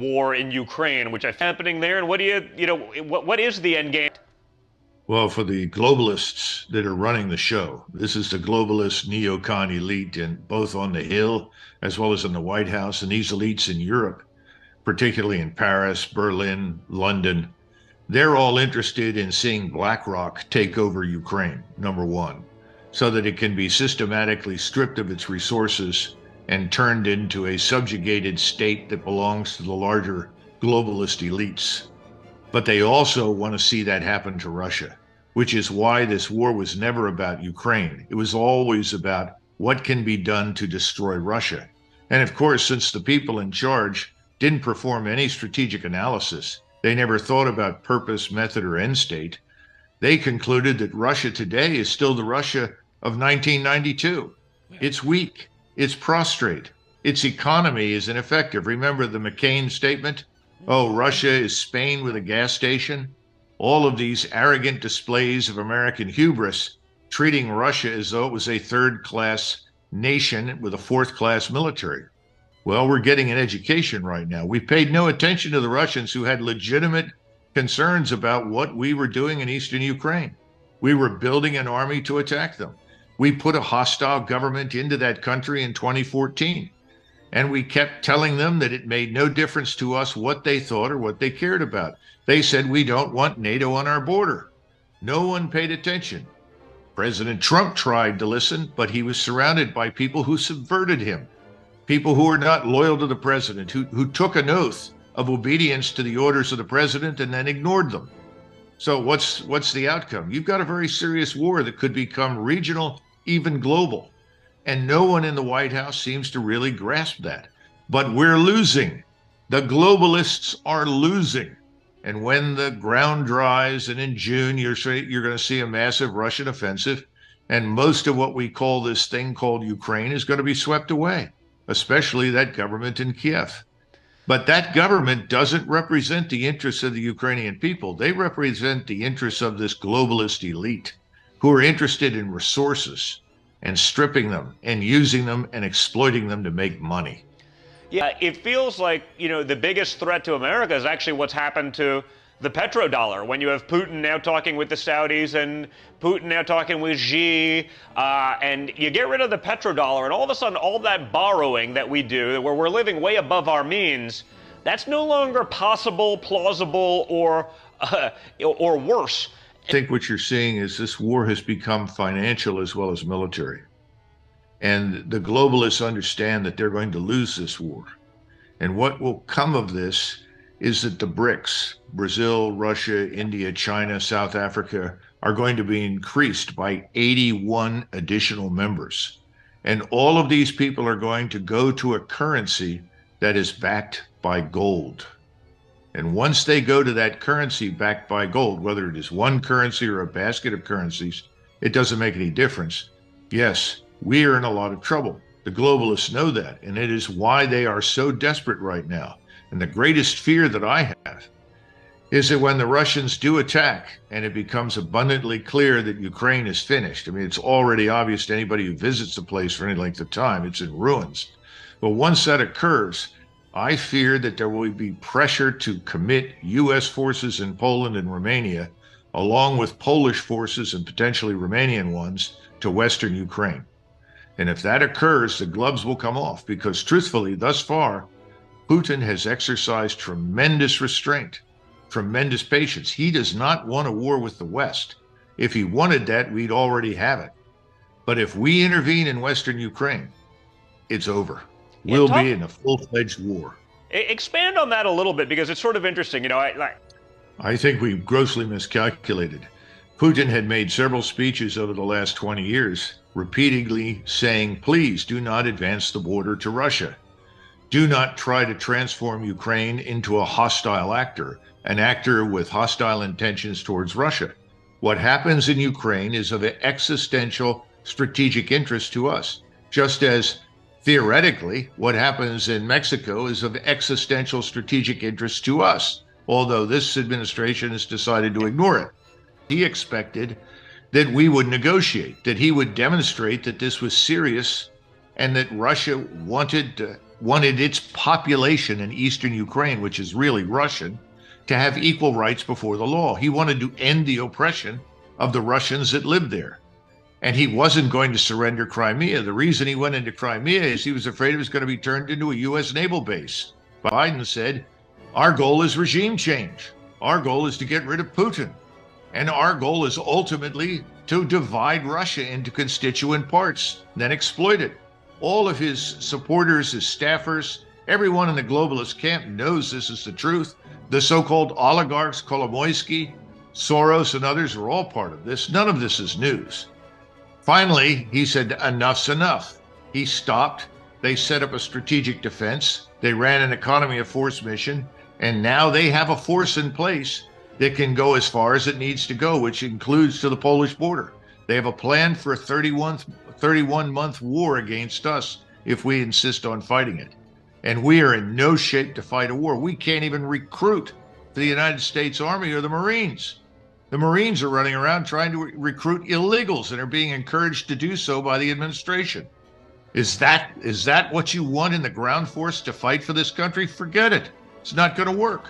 war in Ukraine, which is happening there. And what do what is the end game? Well, for the globalists that are running the show, this is the globalist neocon elite, and both on the Hill as well as in the White House, and these elites in Europe, particularly in Paris, Berlin, London, they're all interested in seeing BlackRock take over Ukraine, number one, so that it can be systematically stripped of its resources and turned into a subjugated state that belongs to the larger globalist elites. But they also want to see that happen to Russia, which is why this war was never about Ukraine. It was always about what can be done to destroy Russia. And of course, since the people in charge didn't perform any strategic analysis, they never thought about purpose, method, or end state, they concluded that Russia today is still the Russia of 1992. It's weak, it's prostrate, its economy is ineffective. Remember the McCain statement? Oh, Russia is Spain with a gas station. All of these arrogant displays of American hubris, treating Russia as though it was a third-class nation with a fourth-class military. Well, we're getting an education right now. We paid no attention to the Russians who had legitimate concerns about what we were doing in eastern Ukraine. We were building an army to attack them. We put a hostile government into that country in 2014. And we kept telling them that it made no difference to us what they thought or what they cared about. They said, we don't want NATO on our border. No one paid attention. President Trump tried to listen, but he was surrounded by people who subverted him, people who were not loyal to the president, who took an oath of obedience to the orders of the president and then ignored them. So what's the outcome? You've got a very serious war that could become regional, even global. And no one in the White House seems to really grasp that. But we're losing. The globalists are losing. And when the ground dries, and in June, you're going to see a massive Russian offensive, and most of what we call this thing called Ukraine is going to be swept away, especially that government in Kiev. But that government doesn't represent the interests of the Ukrainian people. They represent the interests of this globalist elite who are interested in resources and stripping them and using them and exploiting them to make money. Yeah, it feels like, the biggest threat to America is actually what's happened to the petrodollar. When you have Putin now talking with the Saudis and Putin now talking with Xi, and you get rid of the petrodollar, and all of a sudden all that borrowing that we do, where we're living way above our means, that's no longer possible, plausible, or worse. I think what you're seeing is this war has become financial as well as military. And the globalists understand that they're going to lose this war. And what will come of this is that the BRICS, Brazil, Russia, India, China, South Africa, are going to be increased by 81 additional members. And all of these people are going to go to a currency that is backed by gold. And once they go to that currency backed by gold, whether it is one currency or a basket of currencies, it doesn't make any difference. Yes, we are in a lot of trouble. The globalists know that, and it is why they are so desperate right now. And the greatest fear that I have is that when the Russians do attack and it becomes abundantly clear that Ukraine is finished, I mean, it's already obvious to anybody who visits the place for any length of time, it's in ruins. But once that occurs, I fear that there will be pressure to commit U.S. forces in Poland and Romania, along with Polish forces and potentially Romanian ones, to Western Ukraine. And if that occurs, the gloves will come off because truthfully, thus far, Putin has exercised tremendous restraint, tremendous patience. He does not want a war with the West. If he wanted that, we'd already have it. But if we intervene in Western Ukraine, it's over. We'll be in a full-fledged war. Expand on that a little bit, because it's sort of interesting. I think we grossly miscalculated. Putin had made several speeches over the last 20 years, repeatedly saying, please do not advance the border to Russia. Do not try to transform Ukraine into a hostile actor, an actor with hostile intentions towards Russia. What happens in Ukraine is of existential strategic interest to us, just as theoretically, what happens in Mexico is of existential strategic interest to us, although this administration has decided to ignore it. He expected that we would negotiate, that he would demonstrate that this was serious and that Russia wanted to wanted its population in eastern Ukraine, which is really Russian, to have equal rights before the law. He wanted to end the oppression of the Russians that lived there. And he wasn't going to surrender Crimea. The reason he went into Crimea is he was afraid it was going to be turned into a U.S. naval base. Biden said, our goal is regime change. Our goal is to get rid of Putin. And our goal is ultimately to divide Russia into constituent parts, then exploit it. All of his supporters, his staffers, everyone in the globalist camp knows this is the truth. The so-called oligarchs, Kolomoisky, Soros, and others are all part of this. None of this is news. Finally, he said, enough's enough. He stopped. They set up a strategic defense. They ran an economy of force mission. And now they have a force in place that can go as far as it needs to go, which includes to the Polish border. They have a plan for a 31-month war against us if we insist on fighting it. And we are in no shape to fight a war. We can't even recruit for the United States Army or the Marines. The Marines are running around trying to recruit illegals and are being encouraged to do so by the administration. Is that what you want in the ground force to fight for this country? Forget it. It's not going to work.